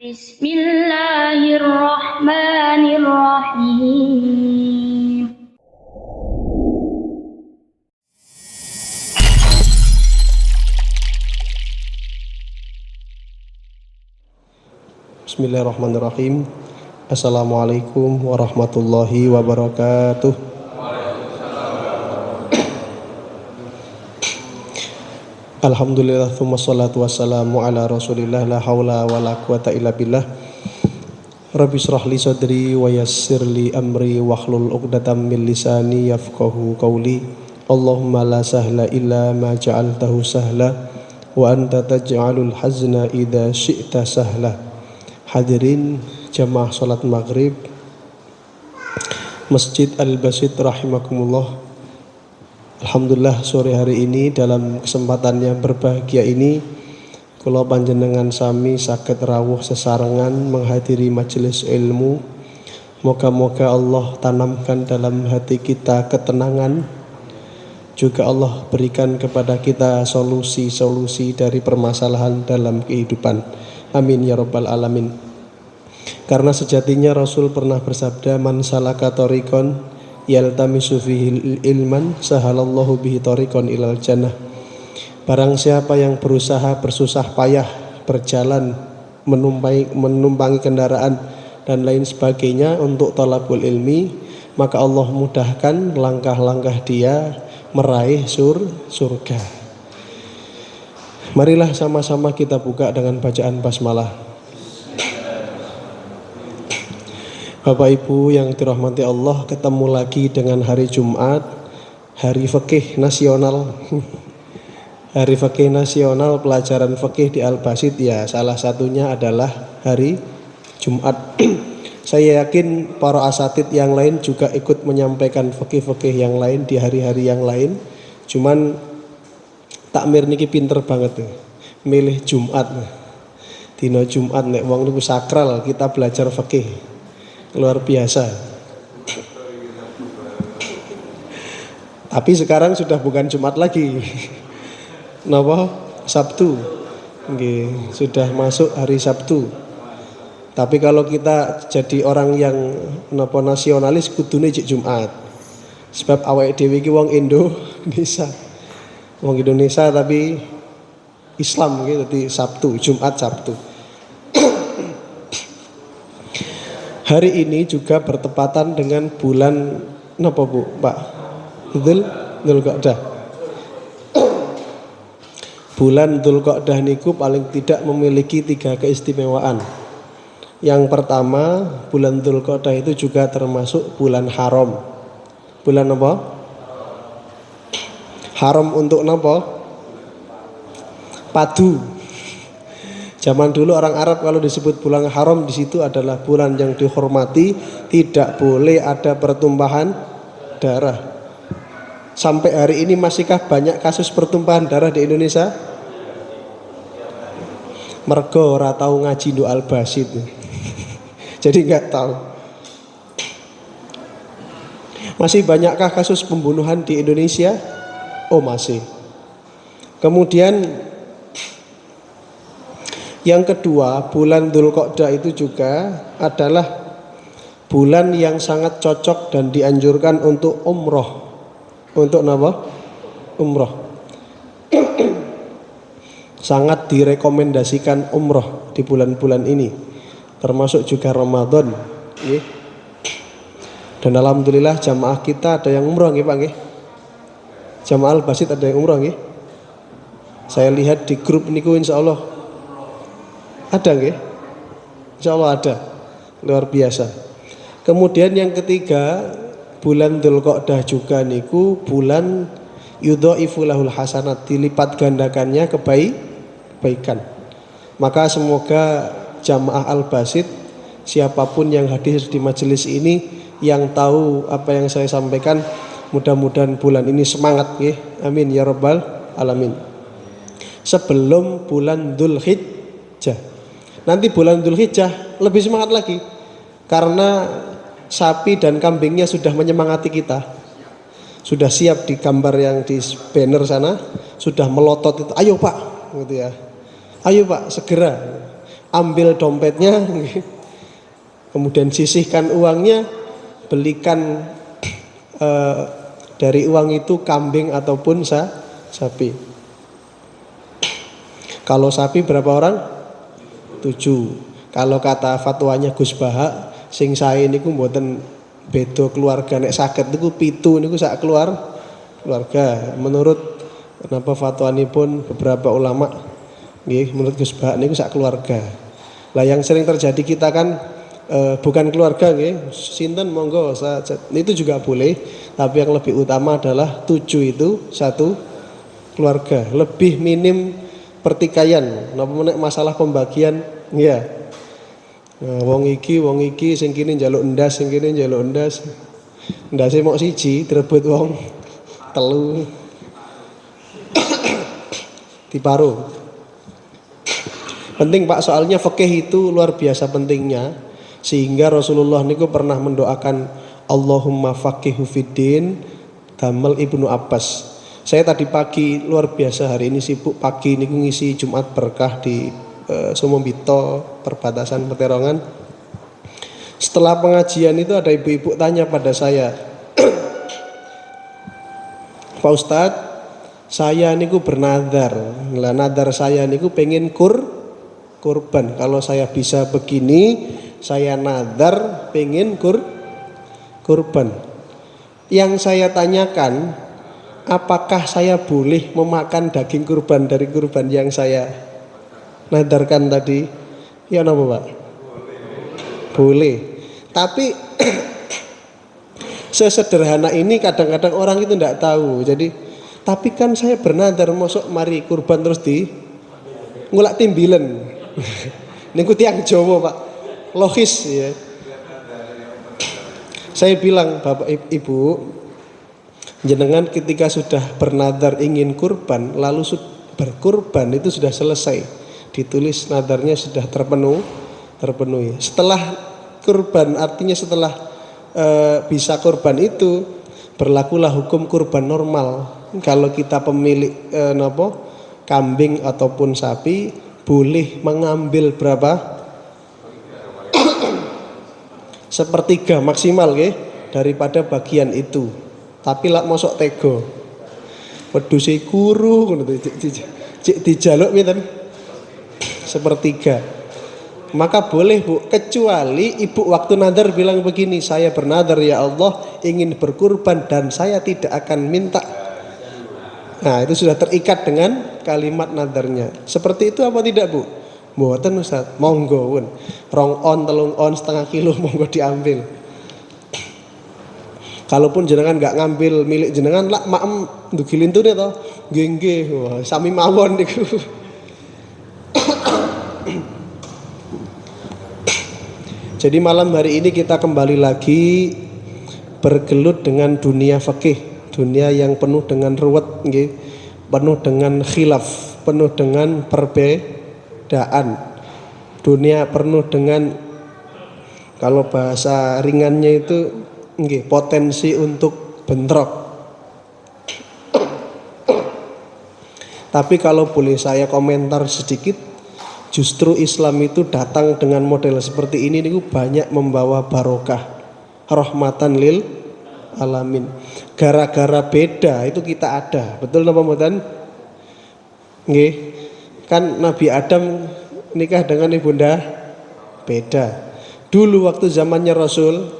Bismillahirrahmanirrahim. Bismillahirrahmanirrahim. Assalamualaikum warahmatullahi wabarakatuh. Alhamdulillah, thumma salatu wassalamu ala rasulillah, la hawla wa la quwata illa billah. Rabbi shrah li sadri wa yassir li amri wahlul uqdatam min lisani yafqahu qawli. Allahumma la sahla illa ma ja'altahu sahla wa anta taj'alul hazna idza syi'ta sahla. Hadirin jamaah salat maghrib Masjid Al-Basit rahimakumullah. Alhamdulillah, sore hari ini dalam kesempatan yang berbahagia ini kula panjenengan sami saged rawuh sesarengan menghadiri majelis ilmu. Moga-moga Allah tanamkan dalam hati kita ketenangan, juga Allah berikan kepada kita solusi-solusi dari permasalahan dalam kehidupan. Amin ya rabbal alamin. Karena sejatinya Rasul pernah bersabda, man salaka tariqan yaltamisu fihi ilman sahalallahu bihi tariqan ilal jannah. Barang siapa yang berusaha bersusah payah berjalan menumpangi kendaraan dan lain sebagainya untuk talabul ilmi, maka Allah mudahkan langkah-langkah dia meraih surga. Marilah sama-sama kita buka dengan bacaan basmalah. Bapak Ibu yang dirahmati Allah, ketemu lagi dengan hari Jumat, hari fikih nasional. Hari fikih nasional, pelajaran fikih di Al-Basit, ya salah satunya adalah hari Jumat. Saya yakin para asatid yang lain juga ikut menyampaikan fikih-fikih yang lain di hari-hari yang lain. Cuman takmir niki pinter banget tuh, milih Jumat. Dino Jumat nek wong niku sakral, kita belajar fikih. Luar biasa. Tapi sekarang sudah bukan Jumat lagi. Napa? Sabtu. Nggih, sudah masuk hari Sabtu. Tapi kalau kita jadi orang yang napa nasionalis kudune jek Jumat. Sebab awake dhewe iki wong Indonesia. Wong Indonesia tapi Islam gitu, di Sabtu, Jumat Sabtu. Hari ini juga bertepatan dengan bulan napa Bu, Pak? Dzulqa'dah. Bulan Dzulqa'dah niku paling tidak memiliki 3 keistimewaan. Yang pertama, bulan Dzulqa'dah itu juga termasuk bulan haram. Bulan apa? Haram untuk napa? Padu. Zaman dulu orang Arab kalau disebut bulan haram, di situ adalah bulan yang dihormati, tidak boleh ada pertumpahan darah. Sampai hari ini masihkah banyak kasus pertumpahan darah di Indonesia? Mergo ora tau ngaji nduk Al-Basit. Jadi nggak tahu. Masih banyakkah kasus pembunuhan di Indonesia? Oh masih. Kemudian yang kedua, bulan Dzulqa'dah itu juga adalah bulan yang sangat cocok dan dianjurkan untuk umroh. Untuk apa? Umroh. Sangat direkomendasikan umroh di bulan-bulan ini, termasuk juga Ramadan. Dan alhamdulillah jamaah kita ada yang umroh nggih Pak nggih. Jamaah Al-Basit ada yang umroh nggih. Saya lihat di grup niku insyaallah ada nggih? Insyaallah ada. Luar biasa. Kemudian yang ketiga, bulan Dzulqa'dah juga niku bulan yudhaifu lahul hasanat, dilipat gandakannya kebaikan. Maka semoga jamaah Al-Basit, siapapun yang hadir di majelis ini yang tahu apa yang saya sampaikan, mudah-mudahan bulan ini semangat nggih. Amin ya rabbal alamin. Sebelum bulan Dzulhijjah. Nanti bulan Dzulhijjah lebih semangat lagi, karena sapi dan kambingnya sudah menyemangati kita. Sudah siap di gambar yang di banner sana, sudah melotot itu, ayo Pak, gitu ya. Ayo Pak, segera. ambil dompetnya, kemudian sisihkan uangnya, belikan dari uang itu kambing ataupun sapi. Kalau sapi berapa orang? 7. Kalau kata fatwanya Gus Baha, sing sae niku mboten beda keluarga, nek saged niku 7 niku sak keluarga. Menurut kenapa fatwanipun beberapa ulama nggih, menurut Gus Baha niku sak keluarga. Lah yang sering terjadi kita kan bukan keluarga nggih, sinten monggo itu juga boleh, tapi yang lebih utama adalah 7 itu satu keluarga. Lebih minim pertikaian, napa menek masalah pembagian ya. Nah, wong iki sing kene njaluk endas, sing kene njaluk endas. Ndase mok siji direbut wong telu. Diparo. Penting Pak, soalnya fikih itu luar biasa pentingnya, sehingga Rasulullah niku pernah mendoakan Allahumma faqihu fiddin, damel Ibnu Abbas. Saya tadi pagi luar biasa, hari ini sibuk pagi niku ngisi Jumat berkah di Sumombito perbatasan Peterongan. Setelah pengajian itu ada ibu-ibu tanya pada saya, Pak Ustadz, saya niku bernadar. Lah nadar saya niku pengen kurban. Kalau saya bisa begini, saya nadar pengen kurban. Yang saya tanyakan, apakah saya boleh memakan daging kurban dari kurban yang saya nadarkan tadi? Ya napa Pak? Boleh. Tapi sesederhana ini kadang-kadang orang itu tidak tahu. Jadi, tapi kan saya bernadar, mosok mari kurban terus di ngulak timbilen. Niku tiang Jawa Pak, logis ya. Saya bilang Bapak Ibu, jenengan ketika sudah bernadar ingin kurban, lalu berkurban itu sudah selesai, ditulis nadarnya sudah terpenuhi. Setelah kurban, artinya setelah bisa kurban itu berlakulah hukum kurban normal. Kalau kita pemilik kambing ataupun sapi, boleh mengambil berapa? Sepertiga maksimal daripada bagian itu. Tapi lak mosok tego wedhuse kuru ngono cek dijaluk pinten sepertiga, maka boleh Bu, kecuali ibu waktu nadar bilang begini, saya bernadar ya Allah ingin berkurban dan saya tidak akan minta. Nah itu sudah terikat dengan kalimat nadarnya. Seperti itu apa tidak Bu? Mboten Ustaz, monggo pun 2 on 3 on setengah kilo monggo diambil. Kalaupun jenengan nggak ngambil milik jenengan, lah maem ndugi lintune to. Nggih, wah sami mawon niku. Jadi malam hari ini kita kembali lagi bergelut dengan dunia fikih, dunia yang penuh dengan ruwet nggih, penuh dengan khilaf, penuh dengan perbedaan. Dunia penuh dengan, kalau bahasa ringannya itu nggih, potensi untuk bentrok. Tapi kalau boleh saya komentar sedikit, justru Islam itu datang dengan model seperti ini niku banyak membawa barokah, rahmatan lil alamin. Gara-gara beda itu kita ada. Betul napa mboten? Nggih. Kan Nabi Adam nikah dengan ibunda beda. Dulu waktu zamannya Rasul,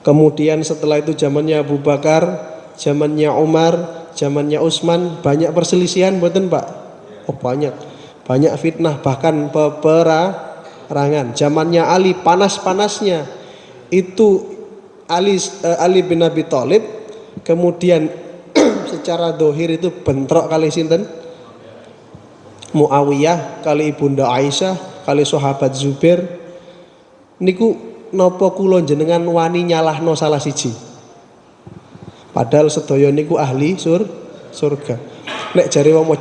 kemudian setelah itu zamannya Abu Bakar, zamannya Umar, zamannya Utsman, banyak perselisihan mboten Pak? Oh banyak fitnah, bahkan peperangan. Zamannya Ali panas-panasnya itu Ali bin Abi Thalib, kemudian secara dohir itu bentrok kali sinten? Muawiyah kali ibunda Aisyah kali sahabat Zubair. Niku napa kula jenengan wani nyalahno salah siji? Padahal sedaya niku ahli surga. Nek jare wong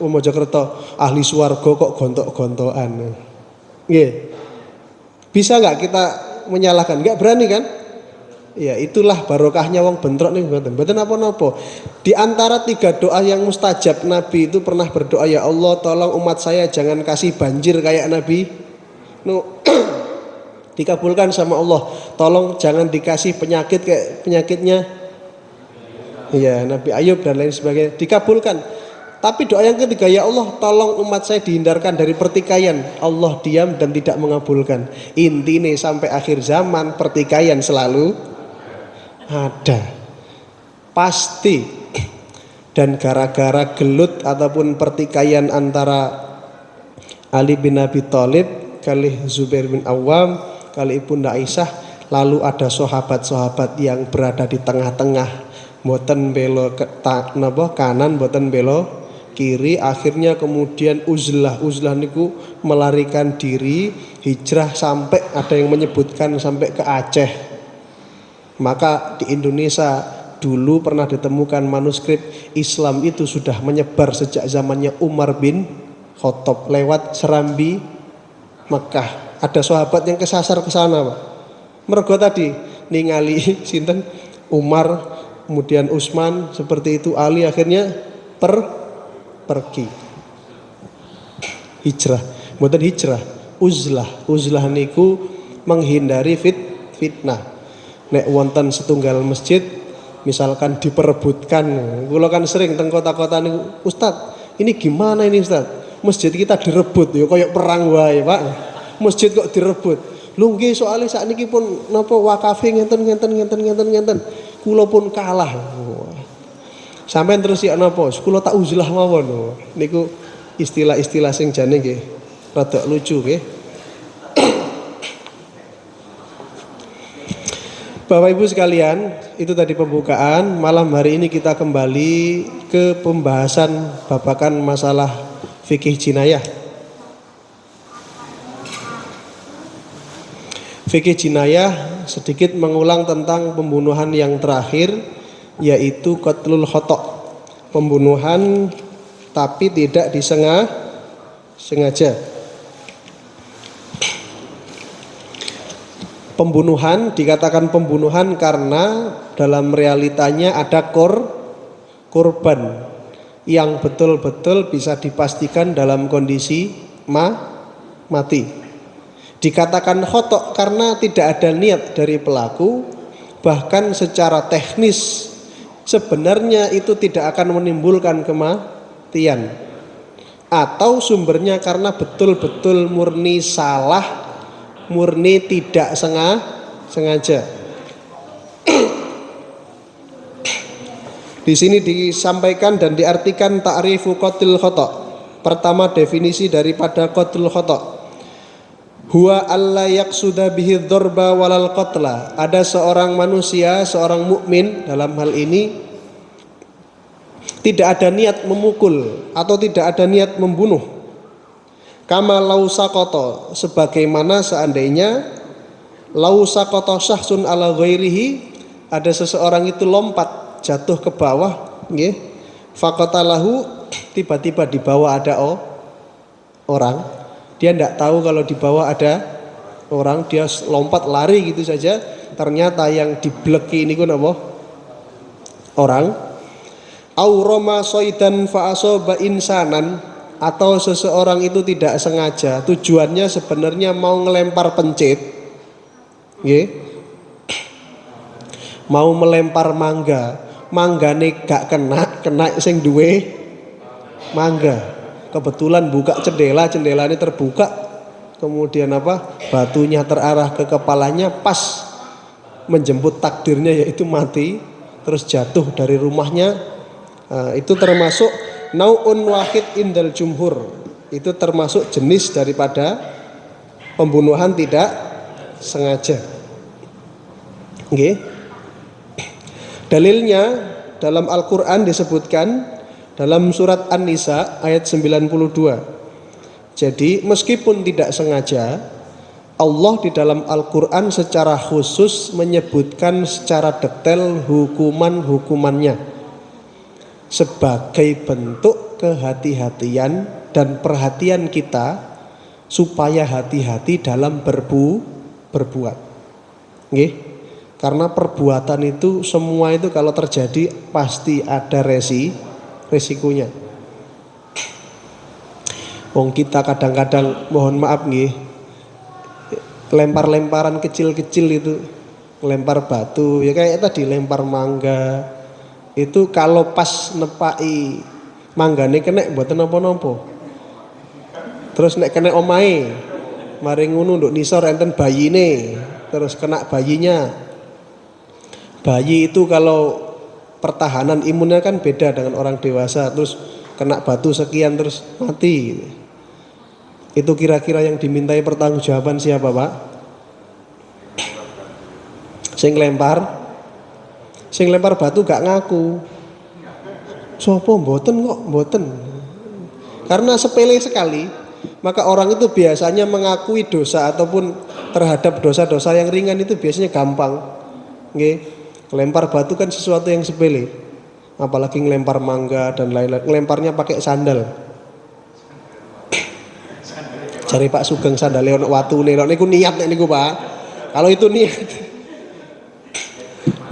Mojokerto ahli swarga kok gontok-gontokan. Nggih. Bisa enggak kita menyalahkan? Enggak berani kan? Ya itulah barokahnya wong bentrok nih mboten apa-apa. Di antara 3 doa yang mustajab, Nabi itu pernah berdoa, ya Allah tolong umat saya jangan kasih banjir kayak Nabi Nuh. Dikabulkan sama Allah. Tolong jangan dikasih penyakit kayak penyakitnya ya Nabi Ayub dan lain sebagainya. Dikabulkan. Tapi doa yang ketiga, ya Allah tolong umat saya dihindarkan dari pertikaian. Allah diam dan tidak mengabulkan. Intinya sampai akhir zaman pertikaian selalu ada pasti, dan gara-gara gelut ataupun pertikaian antara Ali bin Abi Thalib kali Zubair bin Awam kali Ibunda Aisyah, lalu ada sahabat-sahabat yang berada di tengah-tengah, mboten belo kanan mboten belo kiri, akhirnya kemudian uzlah niku melarikan diri hijrah sampai ada yang menyebutkan sampai ke Aceh. Maka di Indonesia dulu pernah ditemukan manuskrip Islam itu sudah menyebar sejak zamannya Umar bin Khattab lewat Serambi Mekah. Ada sahabat yang kesasar ke sana, Pak. Mergo tadi ningali sinten Umar, kemudian Utsman seperti itu, Ali akhirnya pergi. Hijrah, mboten hijrah, uzlah niku menghindari fitnah. Nek wonten setunggal masjid misalkan diperebutkan, kula kan sering teng kota-kota niku, Ustaz, ini gimana ini Ustaz? Masjid kita direbut ya kayak perang wae, Pak. Masjid kok direbut. Lho nggih soalnya sakniki pun napa wakafe ngenten. Kula pun kalah. Sampeyan terus ya napa? Kula tak uzlah mawon. Niku istilah-istilah sing jane nggih rada lucu nggih. Bapak Ibu sekalian, itu tadi pembukaan. Malam hari ini kita kembali ke pembahasan babakan masalah fikih jinayah. Fikih jinayah sedikit mengulang tentang pembunuhan yang terakhir, yaitu qatlul khata', pembunuhan tapi tidak disengaja. Pembunuhan dikatakan pembunuhan karena dalam realitanya ada korban yang betul-betul bisa dipastikan dalam kondisi mati. Dikatakan khotok karena tidak ada niat dari pelaku, bahkan secara teknis sebenarnya itu tidak akan menimbulkan kematian, atau sumbernya karena betul-betul murni salah, murni tidak sengaja. Di sini disampaikan dan diartikan ta'rifu qatlil khata'. Pertama, definisi daripada qatlul khata'. Huwa alla yaqsuda bihi dzarba walal qatla. Ada seorang manusia, seorang mukmin dalam hal ini tidak ada niat memukul atau tidak ada niat membunuh. Kama lausaqata, sebagaimana seandainya lausaqata syahsun ala ghairihi, ada seseorang itu lompat jatuh ke bawah nggih, faqatalahu, tiba-tiba di bawah ada orang, dia tidak tahu kalau di bawah ada orang, dia lompat lari gitu saja, ternyata yang dibleki ini apa? Orang. Au rama soidan fa asaba insanan, atau seseorang itu tidak sengaja, tujuannya sebenarnya mau ngelempar pencit, nggih, mau melempar manggane gak kena sing duwe mangga, kebetulan buka jendela ini terbuka, kemudian batunya terarah ke kepalanya, pas menjemput takdirnya yaitu mati, terus jatuh dari rumahnya. Itu termasuk nau'un wahid indal jumhur, itu termasuk jenis daripada pembunuhan tidak sengaja. Okay. Dalilnya dalam Al-Quran disebutkan dalam surat An-Nisa ayat 92. Jadi meskipun tidak sengaja, Allah di dalam Al-Quran secara khusus menyebutkan secara detail hukumannya sebagai bentuk kehati-hatian dan perhatian kita supaya hati-hati dalam berbuat. Nggih. Karena perbuatan itu semua itu kalau terjadi pasti ada resikonya. Wong kita kadang-kadang mohon maaf nggih, lempar-lemparan kecil-kecil itu, lempar batu, ya kayak tadi lempar mangga. Itu kalau pas nepai manggane kena mboten napa-napa. Terus nek kena omahe, mari ngono nduk nisor enten bayine, terus kena bayinya. Bayi itu kalau pertahanan imunnya kan beda dengan orang dewasa, terus kena batu sekian terus mati. Itu kira-kira yang dimintai pertanggungjawaban siapa, Pak? Sing lempar batu gak ngaku. Sopo mboten kok, mboten. Karena sepele sekali, maka orang itu biasanya mengakui dosa ataupun terhadap dosa-dosa yang ringan itu biasanya gampang. Nggih. Lempar batu kan sesuatu yang sepele. Apalagi ngelempar mangga dan lain-lain. Ngelemparnya pakai sandal. Cari Pak Sugeng sandal ono watune, niku niat nek niku, Pak. Kalau itu niat.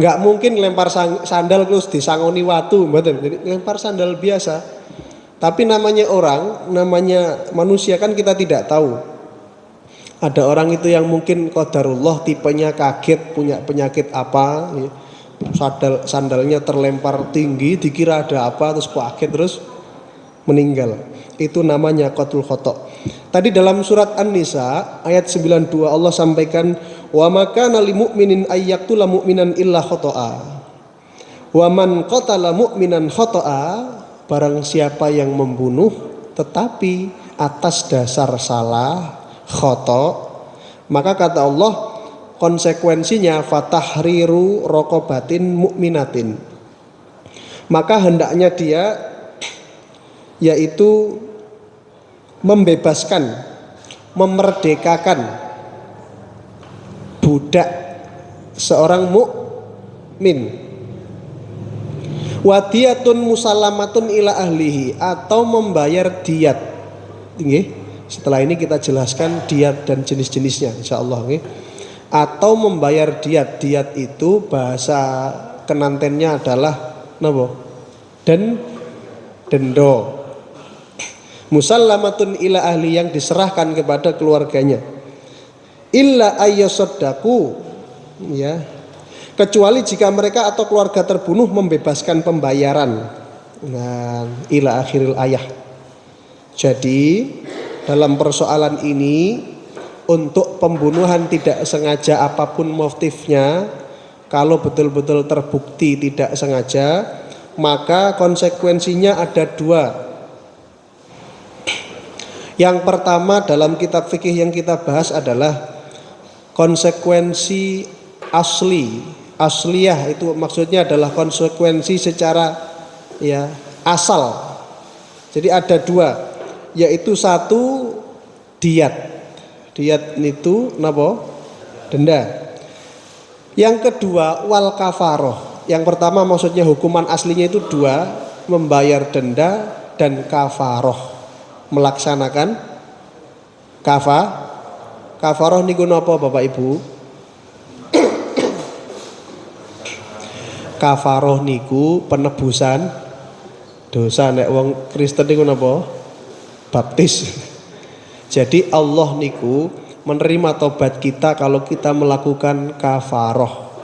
Enggak mungkin lempar sandal terus disangoni watu, mboten. Jadi lempar sandal biasa. Tapi namanya orang, namanya manusia kan kita tidak tahu. Ada orang itu yang mungkin qadarullah tipenya kaget, punya penyakit apa, ya. Sandalnya terlempar tinggi, dikira ada apa, terus kaget terus meninggal. Itu namanya qatlul khata'. Tadi dalam surat An-Nisa ayat 92 Allah sampaikan wa makana lil mu'minin ayyaqtula mu'minan illa khata'a. Wa man qatala mu'minan khata'a, barang siapa yang membunuh tetapi atas dasar salah khata', maka kata Allah konsekuensinya fatahriru raqabatin mu'minatin. Maka hendaknya dia yaitu membebaskan, memerdekakan budak seorang mukmin. Wadiyatun musallamatun ila ahlihi, atau membayar diat. Nggih. Setelah ini kita jelaskan diat dan jenis-jenisnya insyaallah nggih. Atau membayar diat. Diat itu bahasa kenantennya adalah napa? Dendo. Musallamatun ila ahli, yang diserahkan kepada keluarganya. Illa ayyasaddaku, ya. Kecuali jika mereka atau keluarga terbunuh membebaskan pembayaran. Nah, ila akhiril ayah. Jadi dalam persoalan ini, untuk pembunuhan tidak sengaja apapun motifnya, kalau betul-betul terbukti tidak sengaja, maka konsekuensinya ada dua. Yang pertama dalam kitab fikih yang kita bahas adalah konsekuensi asliyah, itu maksudnya adalah konsekuensi secara ya asal. Jadi ada dua, yaitu satu diat itu napa? Denda. Yang kedua wal kafaroh. Yang pertama maksudnya hukuman aslinya itu dua, membayar denda dan kafaroh, melaksanakan kafaroh niku napa Bapak Ibu? Kafaroh niku penebusan dosa. Nek wong Kristen niku napa? Baptis. Jadi Allah niku menerima tobat kita kalau kita melakukan kafaroh,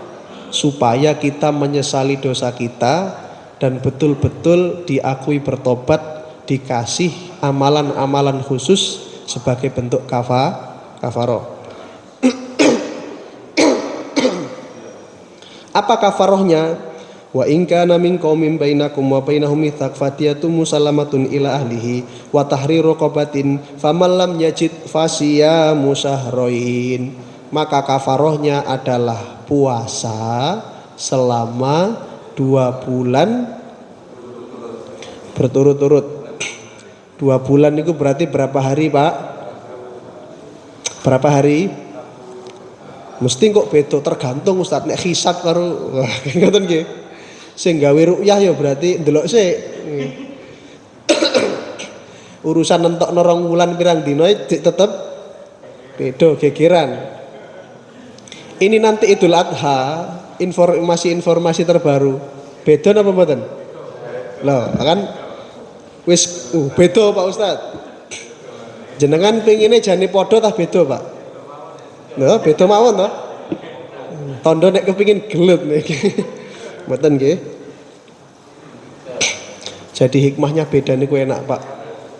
supaya kita menyesali dosa kita dan betul-betul diakui bertobat, dikasih amalan-amalan khusus sebagai bentuk kafaroh. Apa kafarohnya? Wa in kana min qaumin bainakum wa bainahum mitsaq fatiyatu musallamatun ila ahlihi wa tahriru raqabatin faman lam yajid fasiyamu syahrain. Maka kafarohnya adalah puasa selama 2 bulan berturut-turut. 2 bulan itu berarti berapa hari, Pak? Berapa hari? Mesti kok beda, tergantung Ustaz. Nek hisab karo ngoten nggih. Sing gawe ruqyah ya berarti ndelok sik. Urusan nentokno 2 wulan pirang dina tetep beda gegeran. Ini nanti Idul Adha, informasi terbaru. Beda napa mboten? Loh, kan wis beda Pak Ustad. Jenengan pengine jane padha tah beda, Pak? Lho, beda mawon toh? Tondo nek kepingin gelut niki. Mboten nggih. Jadi hikmahnya beda niku enak, Pak.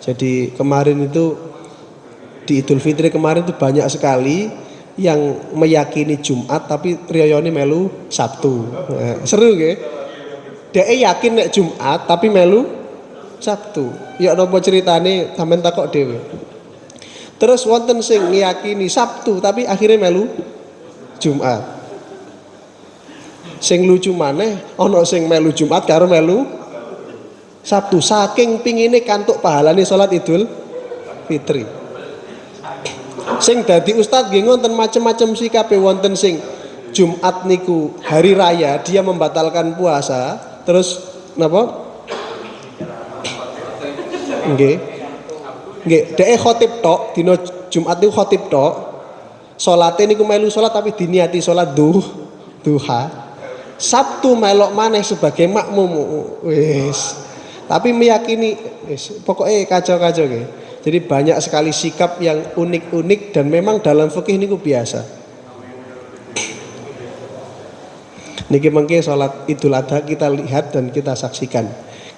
Jadi kemarin itu di Idul Fitri kemarin itu banyak sekali yang meyakini Jumat tapi riyane melu Sabtu. Seru nggih. Dhek yakin nek Jumat tapi melu Sabtu. Ya napa ceritane sampean takok dhewe. Terus wonten sing ngiyakini Sabtu tapi akhirnya melu Jumat. Sing lucu maneh ana sing melu Jumat karo melu Sabtu. Saking pingine kantuk pahalane salat Idul Fitri. Sing dadi ustad nggih ngoten macem-macem sikape, wonten sing Jumat niku hari raya dia membatalkan puasa, terus napa? Nggih. Nggih, dhek khotib tok, dina Jumat niku khotib tok. Salate niku melu salat tapi diniati salat duha. Sabtu melok maneh sebagai makmum. Wis. Tapi meyakini wis pokoke kacau-kacau nggih. Jadi banyak sekali sikap yang unik-unik dan memang dalam fikih niku biasa. Niki mengke salat Idul Adha kita lihat dan kita saksikan.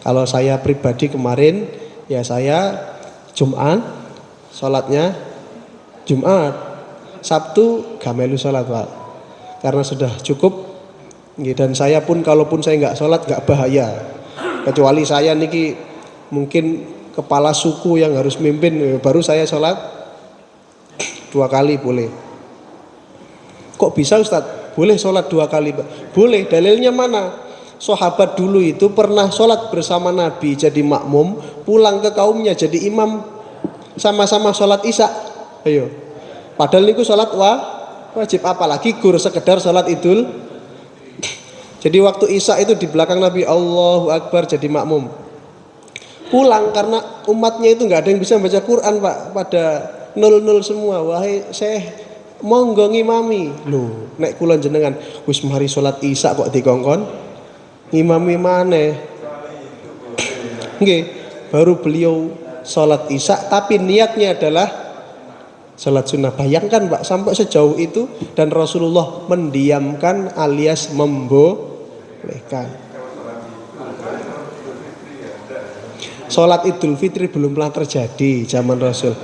Kalau saya pribadi kemarin ya saya Jumat salatnya Jumat, Sabtu gak melu salat, Pak. Karena sudah cukup. Dan saya pun kalaupun saya nggak salat nggak bahaya. Kecuali saya niki mungkin kepala suku yang harus mimpin, baru saya sholat 2 kali boleh. Kok bisa Ustadz? Boleh sholat 2 kali, boleh. Dalilnya mana? Sahabat dulu itu pernah sholat bersama Nabi jadi makmum, pulang ke kaumnya jadi imam, sama-sama sholat isya. Ayo, padahal niku sholat wajib, apalagi gur sekedar sholat Idul. Jadi waktu isya itu di belakang Nabi, Allahu Akbar, jadi makmum. Pulang karena umatnya itu nggak ada yang bisa baca Quran, Pak, pada 00 semua. Wahai Syekh, monggo ngimami. Loh, nek kula jenengan wis mari salat isya kok dikongkon ngimami maneh. Nggih, baru beliau salat isya tapi niatnya adalah salat sunnah. Bayangkan, Pak, sampai sejauh itu dan Rasulullah mendiamkan alias membolehkan. Sholat Idul Fitri belum pernah terjadi zaman Rasul.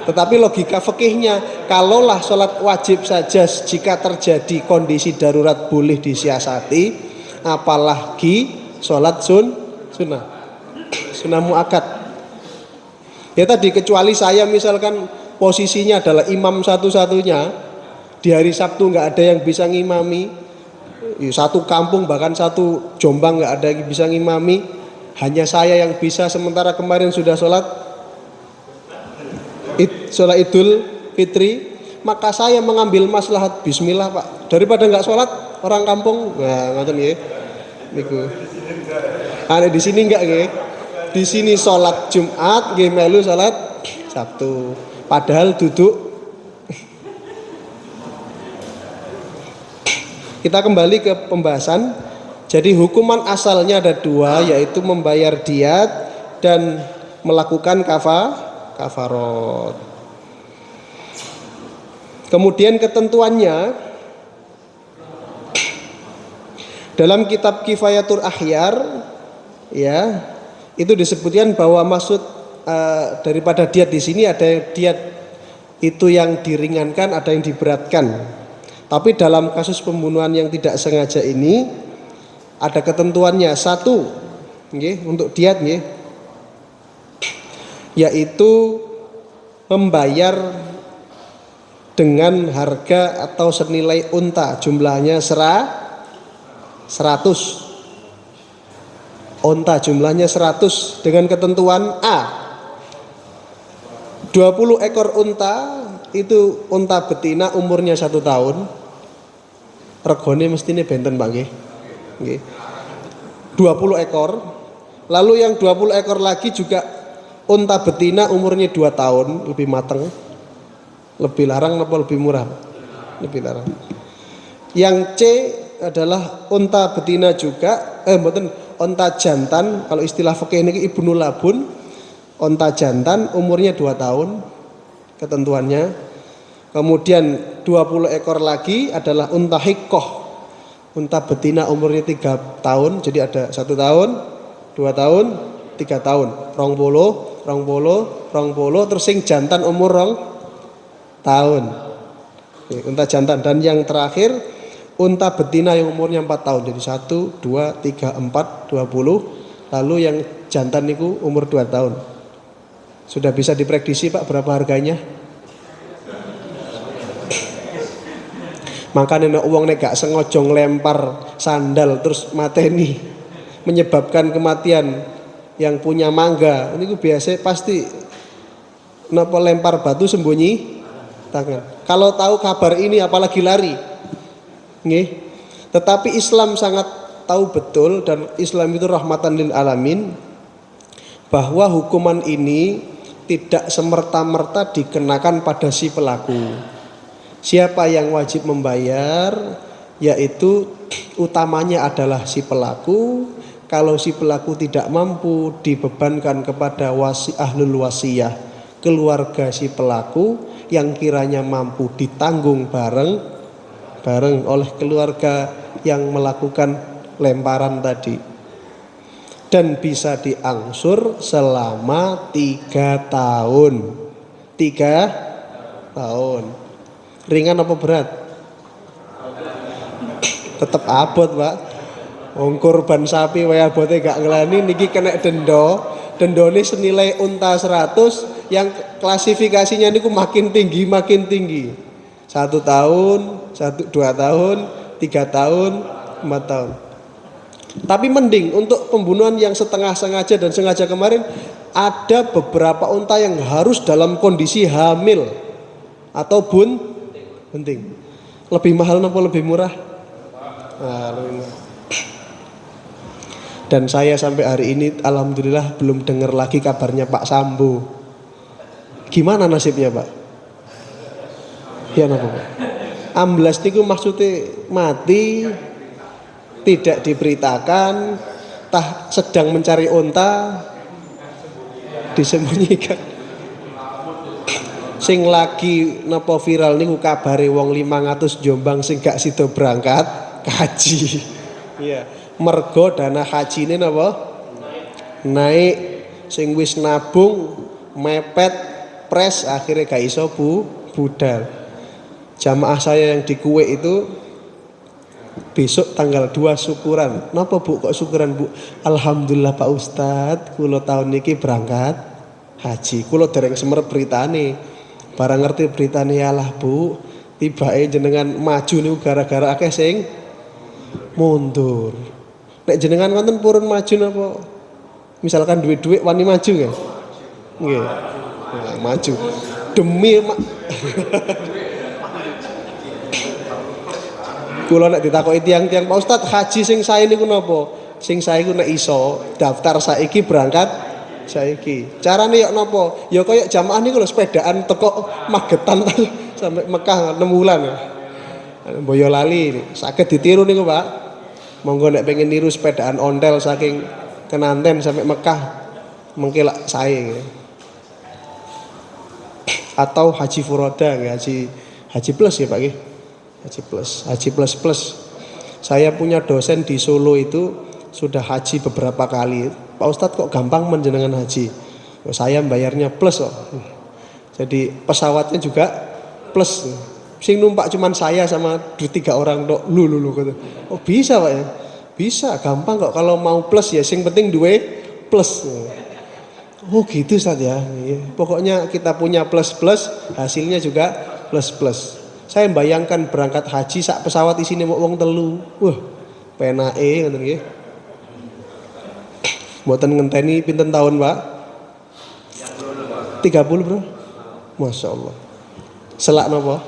Tetapi logika fikihnya, kalaulah sholat wajib saja jika terjadi kondisi darurat boleh disiasati, apalagi sholat sunnah muakkad. Ya tadi, kecuali saya misalkan posisinya adalah imam satu-satunya, di hari Sabtu nggak ada yang bisa ngimami, satu kampung bahkan satu Jombang nggak ada yang bisa ngimami. Hanya saya yang bisa, sementara kemarin sudah sholat Idul Fitri, maka saya mengambil maslahat bismillah, Pak, daripada nggak sholat orang kampung. Nah, ngoten nggih. Niku. Di sini enggak nggih. Di sini sholat Jumat nggih melu sholat Sabtu. Padahal duduk. Kita kembali ke pembahasan. Jadi hukuman asalnya ada 2, yaitu membayar diat dan melakukan kafarot. Kemudian ketentuannya dalam kitab Kifayatul Akhyar, ya, itu disebutkan bahwa maksud daripada diat di sini ada diat itu yang diringankan, ada yang diberatkan. Tapi dalam kasus pembunuhan yang tidak sengaja ini ada ketentuannya. 1 nggih, untuk diat nggih, yaitu membayar dengan harga atau senilai unta, jumlahnya 100 unta, jumlahnya 100, dengan ketentuan A, 20 ekor unta itu unta betina umurnya 1 tahun, regone mestine benten, Pak nggih. 20 ekor. Lalu yang 20 ekor lagi juga unta betina umurnya 2 tahun, lebih mateng. Lebih larang apa lebih murah? Lebih larang. Yang C adalah unta betina juga, mboten, unta jantan. Kalau istilah fikih ini ibnu labun, unta jantan umurnya 2 tahun ketentuannya. Kemudian 20 ekor lagi adalah unta hikoh, unta betina umurnya 3 tahun. Jadi ada 1 tahun, 2 tahun, 3 tahun, rong polo, terus sing jantan umur rong tahun. Unta jantan. Dan yang terakhir unta betina yang umurnya 4 tahun. Jadi 1, 2, 3, 4, 20. Lalu yang jantan itu umur 2 tahun. Sudah bisa diprediksi Pak berapa harganya? Makanya nek wong nek gak sengaja nglempar sandal terus mateni menyebabkan kematian yang punya mangga, ini biasa pasti napa lempar batu sembunyi tangan. Kalau tahu kabar ini apalagi lari. Nggih. Tetapi Islam sangat tahu betul, dan Islam itu rahmatan lil alamin, bahwa hukuman ini tidak semerta-merta dikenakan pada si pelaku. Siapa yang wajib membayar? Yaitu utamanya adalah si pelaku. Kalau si pelaku tidak mampu, dibebankan kepada ahlul wasiyah, keluarga si pelaku, yang kiranya mampu ditanggung bareng oleh keluarga yang melakukan lemparan tadi, dan bisa diangsur selama 3 tahun. 3 tahun. Ringan apa berat? Tetap abot Pak. Wong korban sapi wae abote gak ngelani, niki kena denda. Dendone senilai unta 100, yang klasifikasinya niku makin tinggi. 1 tahun, 2 tahun, 3 tahun, 4 tahun. Tapi mending untuk pembunuhan yang setengah sengaja dan sengaja kemarin, ada beberapa unta yang harus dalam kondisi hamil atau bunting. Lebih mahal apa lebih murah? Lebih murah. Dan saya sampai hari ini alhamdulillah belum dengar lagi kabarnya Pak Sambo. Gimana nasibnya Pak? Ya napa Pak? Amblas niku maksudnya mati, tidak diberitakan, tah sedang mencari unta, disembunyikan. Sing lagi napa viral niku kabare wong 500 Jombang sing gak sida berangkat haji. Iya, mergo dana hajine napa naik, sing wis nabung mepet pres akhirnya gak iso budal. Jamaah saya yang di Kuwait itu besok tanggal 2 syukuran. Napa Bu kok syukuran Bu? Alhamdulillah Pak Ustadz, kula tahun niki berangkat haji. Kula dereng semer beritane. Barang ngerti beritane, yalah Bu, tibake jenengan maju niku gara-gara akeh sing mundur. Nek jenengan wonten purun maju napa? Misalkan duit-duit wani maju nggih? Nggih. Nah, maju. Demi kula nek ditakoki tiang-tiang, Pak Ustadz haji sing sae niku napa? Sing sae ku nek iso daftar saiki berangkat saiki. Carane yo napa? Ya kaya jamaah niku lho, sepedaan teko Magetan sampai Mekah 6 bulan ya. Boyolali saged ditiru niku Pak. Monggo nek pengen niru sepedaan ontel saking Kenanten sampai Mekah mengke lak sae. Atau haji furoda nggih, haji plus ya Pak nggih. Haji plus. Saya punya dosen di Solo itu sudah haji beberapa kali. Pak Ustadz kok gampang menjenengan haji? Saya bayarnya plus kok. Jadi pesawatnya juga plus. Sing numpak cuman saya sama 3 orang tok. Lu gitu. Oh bisa Pak ya? Bisa, gampang kok kalau mau plus ya, sing penting duwe plus. Oh gitu Ustadz ya. Pokoknya kita punya plus, hasilnya juga plus. Saya bayangkan berangkat haji sak pesawat isine wong 3. Wah, penake ngoten nggih. Mboten ngenteni pinten tahun, Pak? 30, Bro. Masya Allah. Selak napa?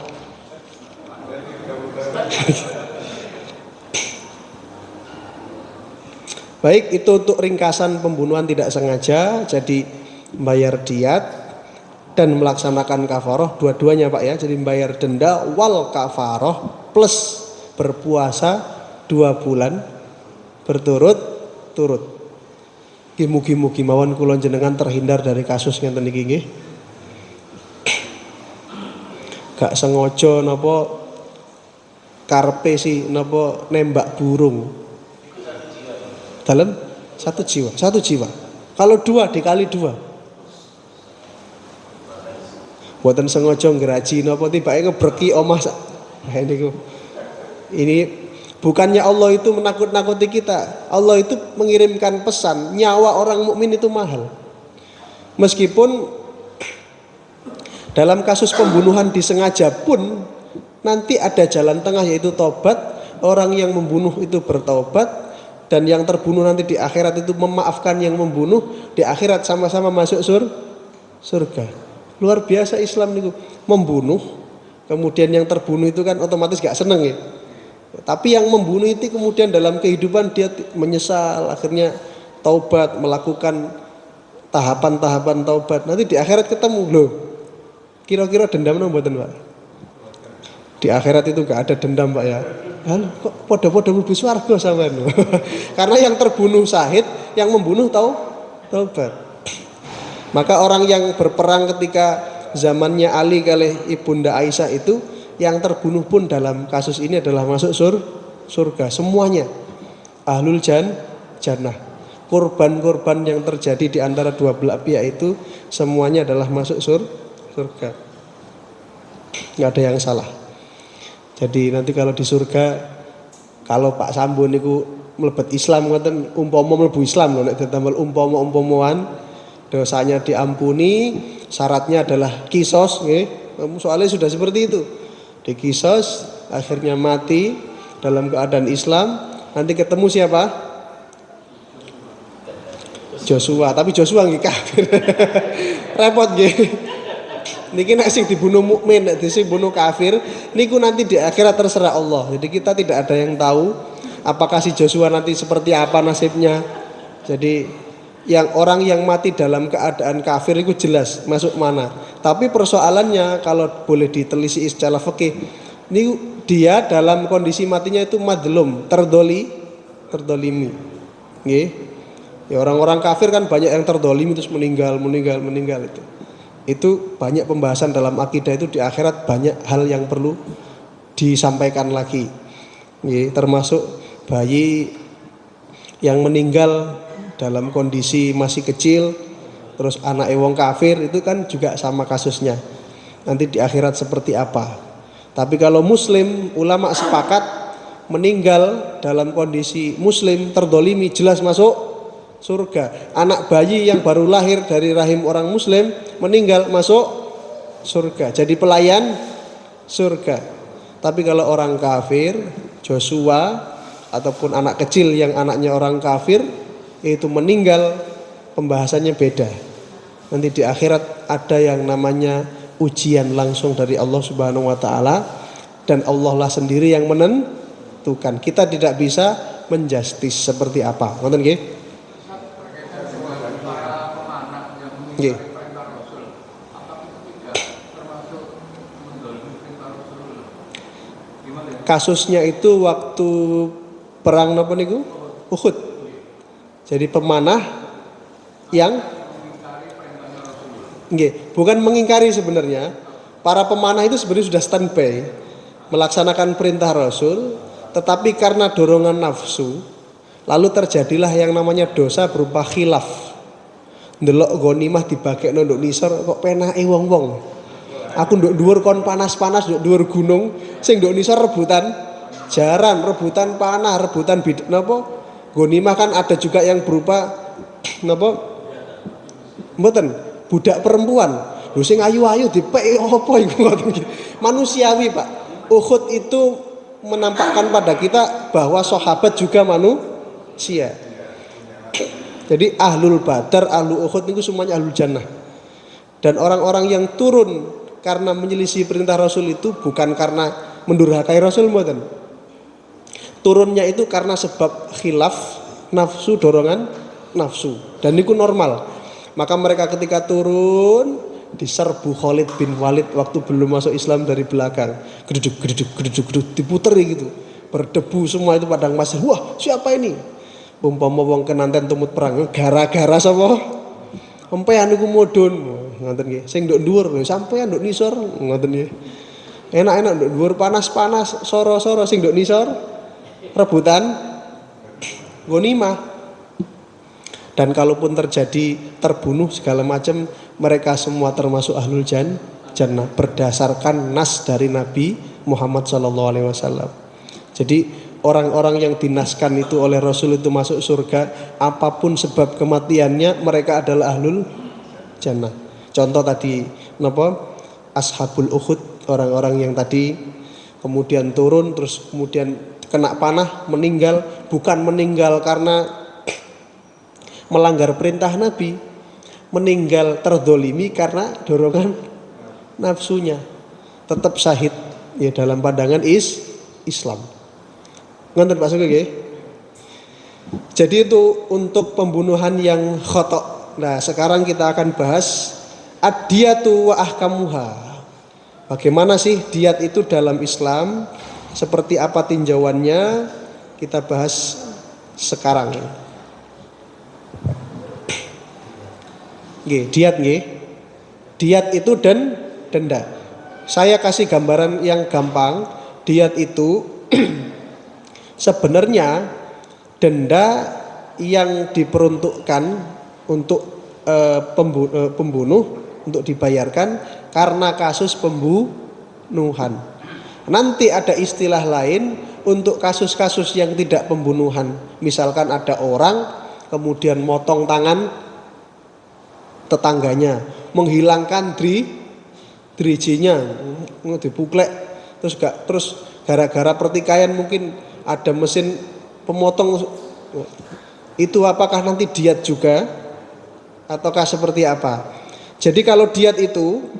Baik, itu untuk ringkasan pembunuhan tidak sengaja, jadi bayar diat dan melaksanakan kafaroh dua-duanya Pak ya. Jadi bayar denda wal kafaroh plus berpuasa 2 bulan berturut-turut. Mugi-mugi mawon kula jenengan terhindar dari kasus ngenten iki nggih. Gak sengaja napa karepe si napa nembak burung. Dalam satu jiwa. Kalau 2 dikali 2. Buatan sengaja ngeraji napa tibake ngebreki omah. Nah niku. Ini bukannya Allah itu menakut-nakuti kita. Allah itu mengirimkan pesan, nyawa orang mukmin itu mahal. Meskipun dalam kasus pembunuhan disengaja pun nanti ada jalan tengah yaitu tobat. Orang yang membunuh itu bertobat dan yang terbunuh nanti di akhirat itu memaafkan yang membunuh, di akhirat sama-sama masuk surga. Luar biasa Islam niku. Membunuh, kemudian yang terbunuh itu kan otomatis gak seneng ya. Tapi yang membunuh itu kemudian dalam kehidupan dia menyesal, akhirnya taubat, melakukan tahapan-tahapan taubat. Nanti di akhirat ketemu loh. Kira-kira dendam napa mboten, Pak? Di akhirat itu gak ada dendam, Pak ya. Halo, kok podo-podo mlebu swarga sampean. Karena yang terbunuh syahid, yang membunuh taubat. Maka orang yang berperang ketika zamannya Ali kali Ibunda Aisyah itu, yang terbunuh pun dalam kasus ini adalah masuk surga semuanya. Ahlul jannah. Korban-korban yang terjadi di antara dua belah pihak itu semuanya adalah masuk surga. Nggak ada yang salah. Jadi nanti kalau di surga, kalau Pak Sambo niku mlebet Islam ngoten umpama mlebu Islam lho nek ditamel umpama-umpamaan dosanya diampuni, syaratnya adalah kisos nggih. Soalnya sudah seperti itu. Dikisos, akhirnya mati dalam keadaan Islam. Nanti ketemu siapa? Joshua, tapi Joshua nggih kafir. Repot nggih. Niki nek sing dibunuh mukmin, nek sing dibunuh kafir, niku nanti di akhirat terserah Allah. Jadi kita tidak ada yang tahu apakah si Joshua nanti seperti apa nasibnya. Jadi yang orang yang mati dalam keadaan kafir itu jelas masuk mana. Tapi persoalannya kalau boleh ditelisik secara fikih, ini dia dalam kondisi matinya itu madlum, terdolimi. Nggih. Ya orang-orang kafir kan banyak yang terdolimi terus meninggal itu. Itu banyak pembahasan dalam akidah itu di akhirat banyak hal yang perlu disampaikan lagi. Nggih, termasuk bayi yang meninggal dalam kondisi masih kecil, terus anak wong kafir itu kan juga sama kasusnya. Nanti di akhirat seperti apa? Tapi kalau muslim, ulama sepakat meninggal dalam kondisi muslim terdolimi jelas masuk surga. Anak bayi yang baru lahir dari rahim orang muslim meninggal masuk surga. Jadi pelayan surga. Tapi kalau orang kafir, Joshua ataupun anak kecil yang anaknya orang kafir itu meninggal, pembahasannya beda. Nanti di akhirat ada yang namanya ujian langsung dari Allah Subhanahu wa taala dan Allah lah sendiri yang menentukan. Kita tidak bisa menjustis seperti apa. Ngoten nggih? Nggih. Kasusnya itu waktu perang napa niku? Uhud. Jadi pemanah yang bukan mengingkari sebenarnya. Para pemanah itu sebenarnya sudah standby melaksanakan perintah Rasul, tetapi karena dorongan nafsu, lalu terjadilah yang namanya dosa berupa khilaf. Ndelok ghanimah dibagekno nduk nisor kok penake wong-wong. Aku nduk dhuwur kon panas-panas nduk dhuwur gunung, sing nduk nisor rebutan jaran, rebutan panah, rebutan napa? Ghanimah kan ada juga yang berupa napa? Mboten, budak perempuan. Lho sing ayu-ayu dipek apa iku ngoten iki. Manusiawi, Pak. Uhud itu menampakkan pada kita bahwa sahabat juga manusia. Jadi ahlul badar, ahlul Uhud itu semuanya ahlul jannah. Dan orang-orang yang turun karena menyelisih perintah Rasul itu bukan karena mendurhakai Rasul mboten. Turunnya itu karena sebab khilaf nafsu, dorongan nafsu, dan itu normal. Maka mereka ketika turun diserbu Khalid bin Walid waktu belum masuk Islam dari belakang, geduduk geduduk geduduk geduduk diputeri gitu. berdebu semua itu padang pasir. Wah, siapa ini? Umpama wong kenanten tumut perang gara-gara sapa? Sampeyan niku mudhun. Ngoten nggih. Sing nduk dhuwur lho, sampeyan nduk nisor ngoten nggih. Enak-enak nduk dhuwur panas-panas, soro-soro sing nduk nisor rebutan ghanimah. Dan kalaupun terjadi terbunuh segala macam, mereka semua termasuk ahlul jannah berdasarkan nas dari Nabi Muhammad SAW. Jadi orang-orang yang dinaskan itu oleh Rasul itu masuk surga, apapun sebab kematiannya mereka adalah ahlul jannah. Contoh tadi napa? Ashabul Uhud, orang-orang yang tadi kemudian turun terus kemudian kena panah meninggal, bukan meninggal karena melanggar perintah Nabi, meninggal terdolimi karena dorongan nafsunya, tetap syahid ya dalam pandangan Islam. Ngerti Pak Sugeng nggih? Jadi itu untuk pembunuhan yang khata'. Nah, sekarang kita akan bahas ad-diyatu wa ahkamuha. Bagaimana sih diat itu dalam Islam? Seperti apa tinjauannya? Kita bahas sekarang. Nggih, diat nggih. Diat itu denda. Saya kasih gambaran yang gampang. Diat itu sebenarnya denda yang diperuntukkan untuk pembunuh untuk dibayarkan karena kasus pembunuhan. Nanti ada istilah lain untuk kasus-kasus yang tidak pembunuhan. Misalkan ada orang kemudian motong tangan tetangganya, menghilangkan drijinya, dipuklek, terus gara-gara pertikaian mungkin ada mesin pemotong, itu apakah nanti diat juga ataukah seperti apa? Jadi kalau diat itu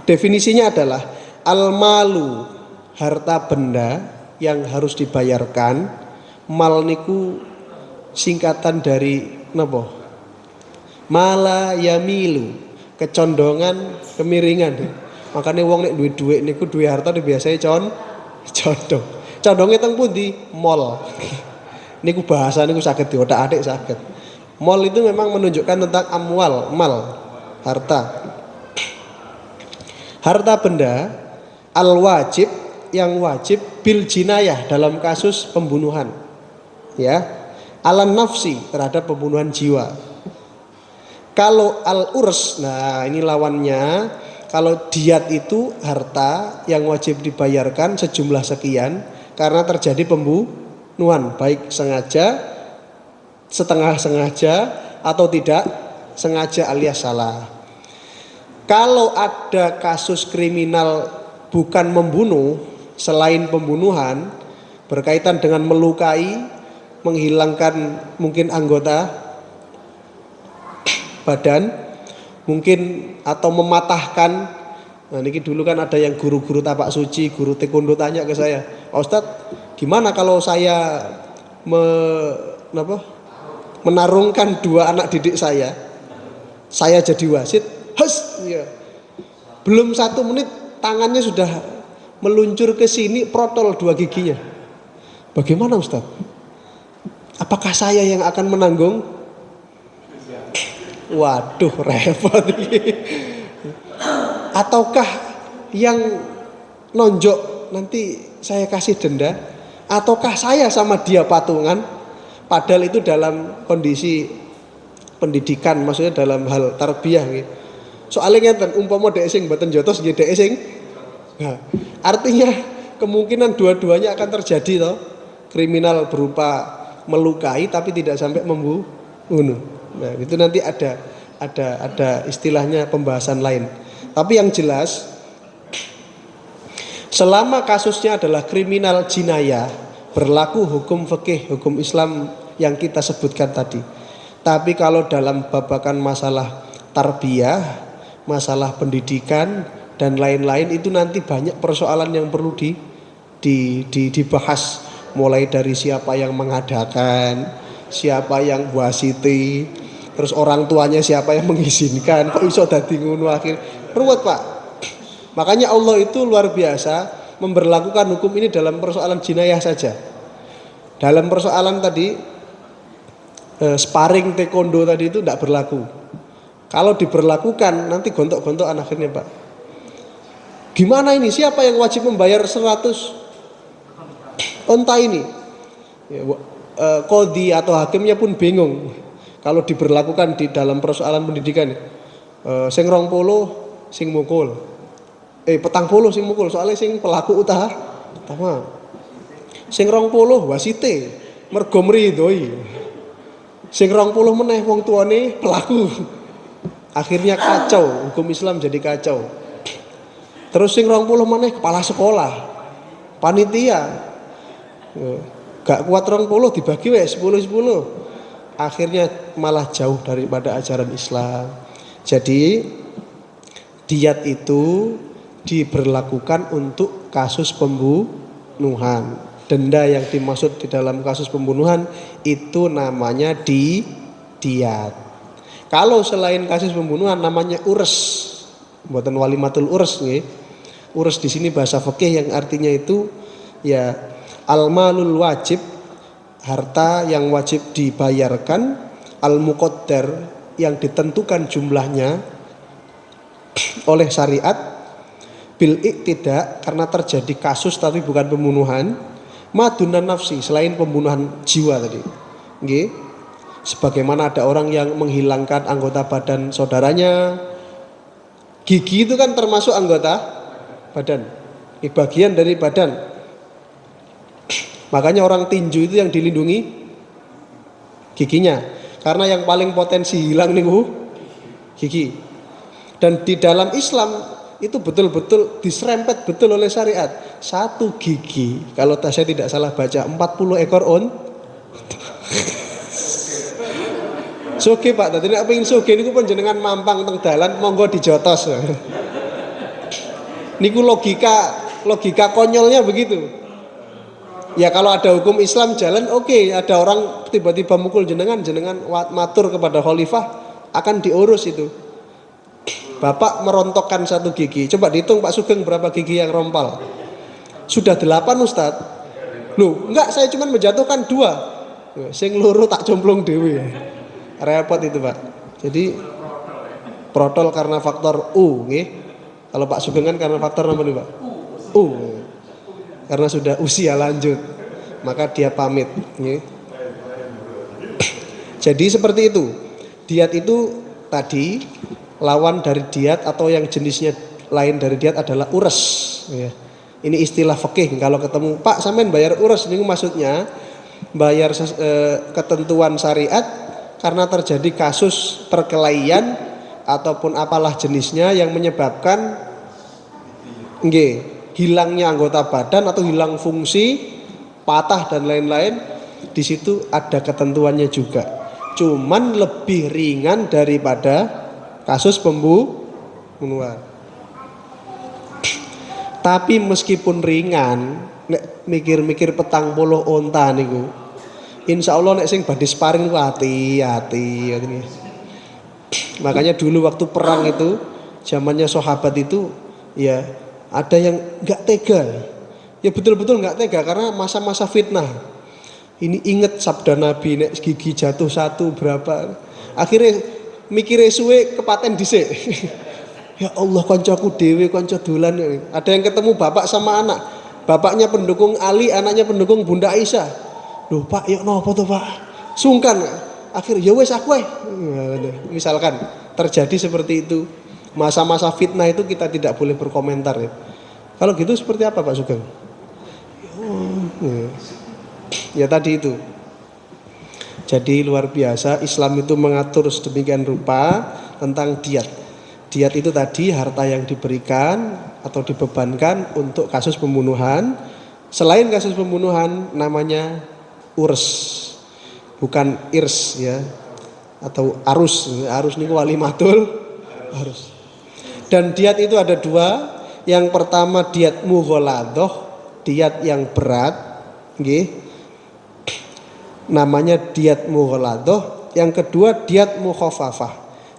definisinya adalah al-malu, harta benda yang harus dibayarkan. Mal niku singkatan dari napa? Mala yamilu, kecondongan, kemiringan. Makanya wong nek duwe dhuwit niku duwe harta biasanya condong. Condonge teng pundi? Mall. Niku bahasa niku saged diotak-atik saged. Mall itu memang menunjukkan tentang amwal, mal, harta. Harta benda al-wajib, yang wajib bil jinayah dalam kasus pembunuhan. Ya. Alan nafsi, terhadap pembunuhan jiwa. Kalau al-urs, nah ini lawannya. Kalau diat itu harta yang wajib dibayarkan sejumlah sekian karena terjadi pembunuhan, baik sengaja, setengah sengaja, atau tidak sengaja alias salah. Kalau ada kasus kriminal bukan membunuh, selain pembunuhan, berkaitan dengan melukai, menghilangkan mungkin anggota badan mungkin atau mematahkan. Nah ini dulu kan ada yang guru-guru tapak suci, guru taekwondo tanya ke saya, Pak Ustadz gimana kalau saya menarungkan dua anak didik saya jadi wasit, ya. Belum 1 menit tangannya sudah meluncur ke sini, protol 2 giginya. Bagaimana Ustadz? Apakah saya yang akan menanggung? Waduh, repot ini. Ataukah yang nonjok nanti saya kasih denda, ataukah saya sama dia patungan? Padahal itu dalam kondisi pendidikan, maksudnya dalam hal tarbiyah gitu. Soalnya ngeten, umpama dhek sing mboten jotos nggih dhek sing. Nah, artinya kemungkinan dua-duanya akan terjadi toh. Kriminal berupa melukai tapi tidak sampai membunuh. Nah, itu nanti ada istilahnya pembahasan lain. Tapi yang jelas selama kasusnya adalah kriminal jinayah, berlaku hukum fikih, hukum Islam yang kita sebutkan tadi. Tapi kalau dalam babakan masalah tarbiyah, masalah pendidikan dan lain-lain, itu nanti banyak persoalan yang perlu dibahas, mulai dari siapa yang mengadakan, siapa yang wasiti, terus orang tuanya siapa yang mengizinkan, kok iso dadi ngono akhir ruwet Pak. Makanya Allah itu luar biasa, memberlakukan hukum ini dalam persoalan jinayah saja. Dalam persoalan tadi sparring taekwondo tadi itu tidak berlaku. Kalau diberlakukan nanti gontok-gontokan akhirnya Pak. Gimana ini? Siapa yang wajib membayar 100 onta ini? Ya, kodi atau hakimnya pun bingung. Kalau diberlakukan di dalam persoalan pendidikan, sing 20 sing mukul, petang puluh sing mukul, soalnya sing pelaku utama, sing 20 wasite, mergo mridhoi, sing 20 meneh wong tuane pelaku. Akhirnya kacau, hukum Islam jadi kacau. Terus sing 20 meneh kepala sekolah, panitia, gak kuat 20 dibagi weh 10-10. Akhirnya malah jauh daripada ajaran Islam. Jadi diat itu diberlakukan untuk kasus pembunuhan. Denda yang dimaksud di dalam kasus pembunuhan itu namanya diat. Kalau selain kasus pembunuhan namanya ures. Buatan walimatul ures nih. Ures di sini bahasa fikih yang artinya itu ya al-malul wajib, harta yang wajib dibayarkan, al-muqaddar yang ditentukan jumlahnya oleh syariat, bil iktidak karena terjadi kasus tapi bukan pembunuhan, madunan nafsi selain pembunuhan jiwa tadi. Nggih. Sebagaimana ada orang yang menghilangkan anggota badan saudaranya. Gigi itu kan termasuk anggota badan, bagian dari badan. Makanya orang tinju itu yang dilindungi giginya, karena yang paling potensi hilang nih gigi. Dan di dalam Islam itu betul-betul diserempet betul oleh syariat. Satu gigi, kalau saya tidak salah baca 40 ekor Soge Pak, tadi nek pengin soge niku panjenengan mampang teng dalan monggo dijotos. Niku logika konyolnya begitu. Ya kalau ada hukum Islam jalan oke, ada orang tiba-tiba mukul jenengan matur kepada khalifah akan diurus itu. Bapak merontokkan satu gigi, coba dihitung Pak Sugeng berapa gigi yang rompal. Sudah 8 Ustadz. Loh enggak, saya cuma menjatuhkan 2. Sing loro tak jomplong dewe. Repot itu Pak. Jadi protol karena faktor U nggih. Kalau Pak Sugeng kan karena faktor apa nih Pak? U. Karena sudah usia lanjut, maka dia pamit nggih. Jadi seperti itu. Diat itu tadi lawan dari diat atau yang jenisnya lain dari diat adalah ures ya. Ini istilah fikih. Kalau ketemu Pak sampean bayar ures niku maksudnya bayar ketentuan syariat karena terjadi kasus perkelahian ataupun apalah jenisnya yang menyebabkan hilangnya anggota badan atau hilang fungsi, patah dan lain-lain. Di situ ada ketentuannya juga. Cuman lebih ringan daripada kasus pembunuhan. Tapi meskipun ringan, nek mikir-mikir petang puluh onta niku, insya Allah nek sing badhe sparring ku hati-hati. Makanya dulu waktu perang itu, zamannya sahabat itu, ya ada yang nggak tega. Ya betul-betul nggak tega karena masa-masa fitnah. Ini inget sabda Nabi, nek gigi jatuh 1 berapa. Akhirnya mikire suwe kepaten dhisik. Ya Allah koncoku dhewe konco dolan. Ada yang ketemu bapak sama anak. Bapaknya pendukung Ali, anaknya pendukung Bunda Aisyah. Loh Pak, yuk nopo tuh Pak? Sungkan. Akhirnya ya wes aku misalkan terjadi seperti itu. Masa-masa fitnah itu kita tidak boleh berkomentar ya. Kalau gitu seperti apa Pak Sugeng? Ya tadi itu. Jadi luar biasa Islam itu mengatur sedemikian rupa tentang diat. Diat itu tadi harta yang diberikan atau dibebankan untuk kasus pembunuhan. Selain kasus pembunuhan namanya urs, bukan irs ya, atau arus. Arus niku walimatul arus. Dan diat itu ada 2. Yang pertama diat mughaladhah, diat yang berat, nggih. Namanya diat mughaladhah. Yang kedua diat mukhaffafah,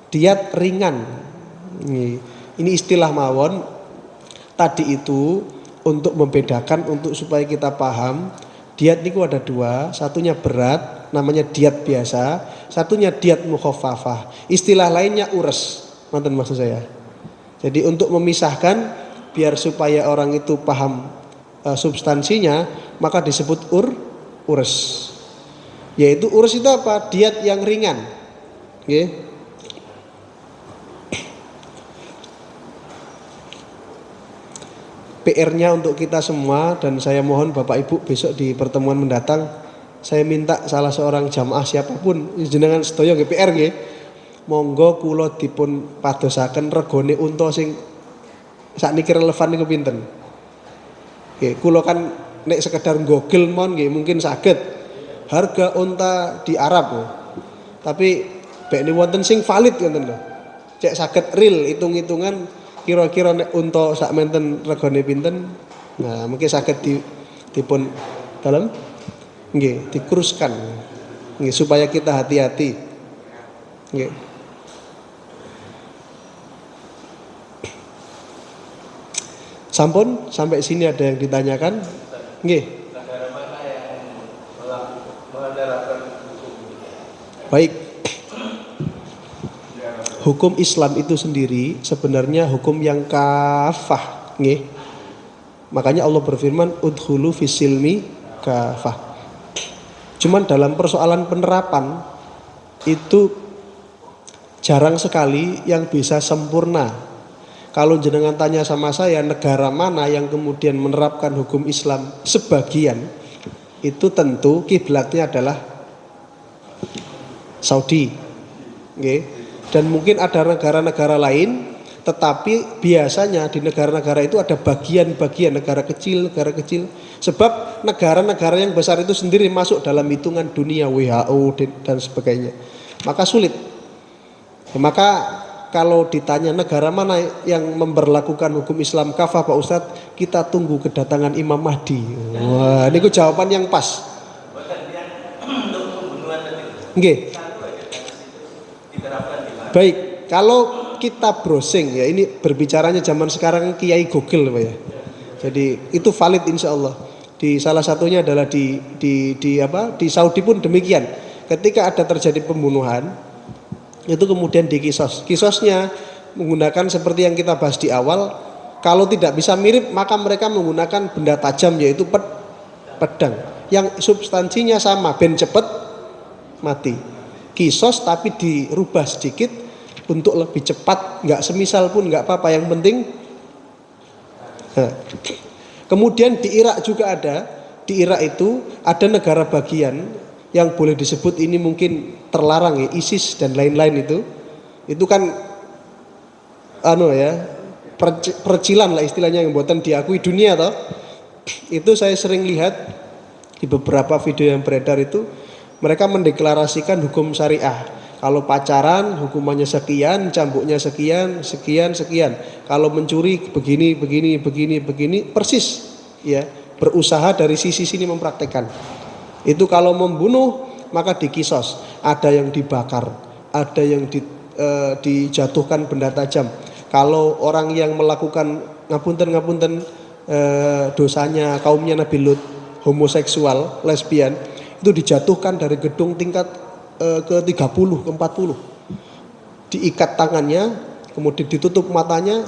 diat ringan. Ini istilah mawon. Tadi itu untuk membedakan, untuk supaya kita paham, diat niku ada dua, satunya berat namanya diat biasa, satunya diat mukhaffafah. Istilah lainnya ures. Manten maksud saya. Jadi untuk memisahkan biar supaya orang itu paham substansinya, maka disebut ures. Yaitu ures itu apa? Diat yang ringan. Okay. PR-nya untuk kita semua, dan saya mohon Bapak Ibu besok di pertemuan mendatang saya minta salah seorang jamaah siapapun jenengan sedaya nggih PR nggih, monggo kula dipun padosaken regane unta sing sakniki relevan niku pinten. Nggih, kula kan nek sekedar Google mon nggih mungkin saged harga unta di Arab. Tapi bek ni wonten sing valid ngoten lho. Cek saged real hitung-hitungan kira-kira nek unta sak menten regane pinten. Nah, mungkin saged dipun dalem nggih dikuruskan nggih supaya kita hati-hati. Nggih. Sampun sampai sini ada yang ditanyakan? Nggih. Negara mana yang menerapkan hukum? Baik. Hukum Islam itu sendiri sebenarnya hukum yang kafah, nggih. Makanya Allah berfirman, udkhulu fisilmi kafah. Cuman dalam persoalan penerapan itu jarang sekali yang bisa sempurna. Kalau jenengan tanya sama saya negara mana yang kemudian menerapkan hukum Islam sebagian, itu tentu kiblatnya adalah Saudi, nggih. Dan mungkin ada negara-negara lain, tetapi biasanya di negara-negara itu ada bagian-bagian negara kecil. Sebab negara-negara yang besar itu sendiri masuk dalam hitungan dunia WHO dan sebagainya. Maka sulit. Maka kalau ditanya negara mana yang memberlakukan hukum Islam kafah Pak Ustadz, kita tunggu kedatangan Imam Mahdi. Wah, ini jawaban yang pas. Nggih. Baik, kalau kita browsing ya, ini berbicaranya zaman sekarang Kiai Google Pak ya. Jadi itu valid insya Allah. Di salah satunya adalah di Saudi pun demikian. Ketika ada terjadi pembunuhan, itu kemudian dikisos. Kisosnya menggunakan seperti yang kita bahas di awal. Kalau tidak bisa mirip, maka mereka menggunakan benda tajam yaitu pedang. Yang substansinya sama, ben cepet mati. Kisos tapi dirubah sedikit untuk lebih cepat, nggak semisal pun nggak apa-apa, yang penting. Nah, kemudian di Irak juga ada, di Irak itu ada negara bagian yang boleh disebut ini mungkin terlarang ya, ISIS dan lain-lain itu kan percilan lah istilahnya yang buatan diakui dunia toh. Itu saya sering lihat di beberapa video yang beredar itu. Mereka mendeklarasikan hukum syariah. Kalau pacaran hukumannya sekian, cambuknya sekian. Kalau mencuri begini, persis ya, berusaha dari sisi sini mempraktekkan. Itu kalau membunuh maka dikisos. Ada yang dibakar, ada yang dijatuhkan benda tajam. Kalau orang yang melakukan ngapunten dosanya kaumnya Nabi Lut, homoseksual, lesbian, itu dijatuhkan dari gedung tingkat ke 30, ke 40. Diikat tangannya, kemudian ditutup matanya,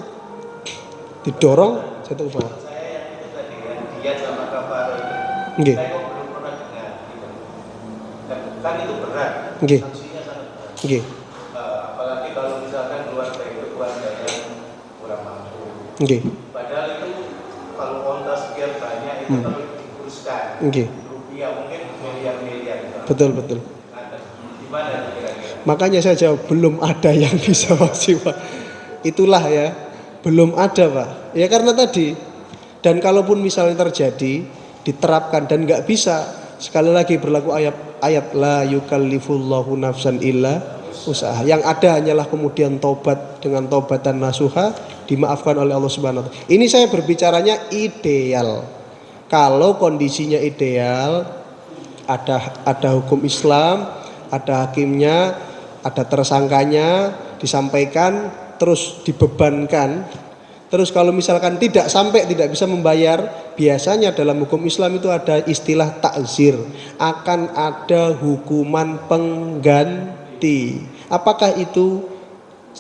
didorong, jatuh ke bawah. Saya yang itu tadi ya, diat sama kafar itu. Nggih. Saya kok belum pernah dengar gitu. Kan itu berat. Nggih. Sanksinya sangat berat. Nggih. Apalagi kalau misalkan keluarga itu keluarga yang kurang mampu. Nggih. Padahal itu kalau onta sekian banyak itu perlu dikuruskan. Nggih. Rupiah mungkin miliar-miliar. Betul. Gimana kira-kira? Makanya saya jawab belum ada yang bisa maksimal. Itulah ya, belum ada Pak. Ya karena tadi, dan kalaupun misalnya terjadi, diterapkan dan nggak bisa, sekali lagi berlaku ayat la yukallifullahu nafsan illa usaha. Yang ada hanyalah kemudian tobat dengan taubatan nasuha, dimaafkan oleh Allah Subhanahu wa taala. Ini saya berbicaranya ideal. Kalau kondisinya ideal, ada hukum Islam, ada hakimnya, ada tersangkanya, disampaikan, terus dibebankan, Terus kalau misalkan tidak sampai tidak bisa membayar, biasanya dalam hukum Islam itu ada istilah takzir, akan ada hukuman pengganti. Apakah itu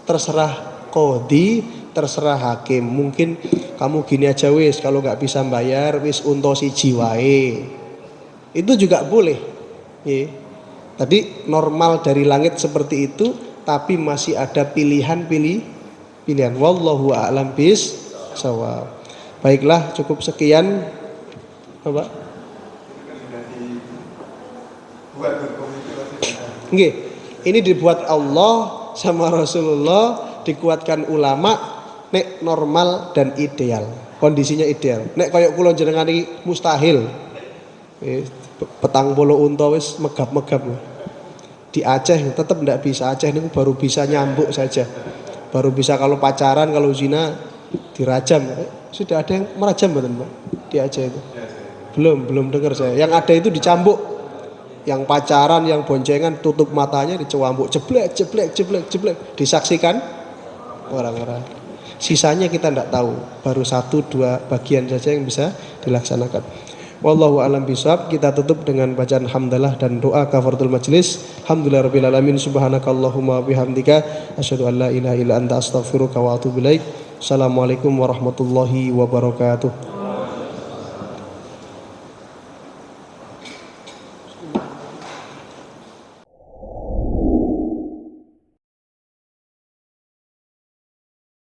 terserah qadhi, terserah hakim. Mungkin kamu gini aja wis, kalau nggak bisa bayar wis unta siji wae. Itu juga boleh. Ya. Tadi normal dari langit seperti itu, tapi masih ada pilihan. Wallahu a'lam bis-shawab. Baiklah, cukup sekian. Bapak. Nggih, ini dibuat Allah sama Rasulullah, dikuatkan ulama, nek normal dan ideal. Kondisinya ideal. Nek koyok kula jenengan iki mustahil. Petang puluh unta wis megap-megap. Di Aceh tetap tidak bisa. Aceh ini baru bisa nyambuk saja. Baru bisa kalau pacaran, kalau zina dirajam. Sudah ada yang merajam betul Pak di Aceh itu? Belum dengar saya. Yang ada itu dicambuk. Yang pacaran, yang boncengan tutup matanya dicambuk, jeblek, disaksikan orang-orang. Sisanya kita tidak tahu. Baru 1-2 bagian saja yang bisa dilaksanakan. Wallahu a'lam bishawab. Kita tutup dengan bacaan hamdalah dan doa kafaratul majlis. Alhamdulillahirabbil alamin, subhanakallahumma bihamdika asyhadu an la ilaha illa anta astaghfiruka wa atubu ilaik. Assalamualaikum warahmatullahi wabarakatuh.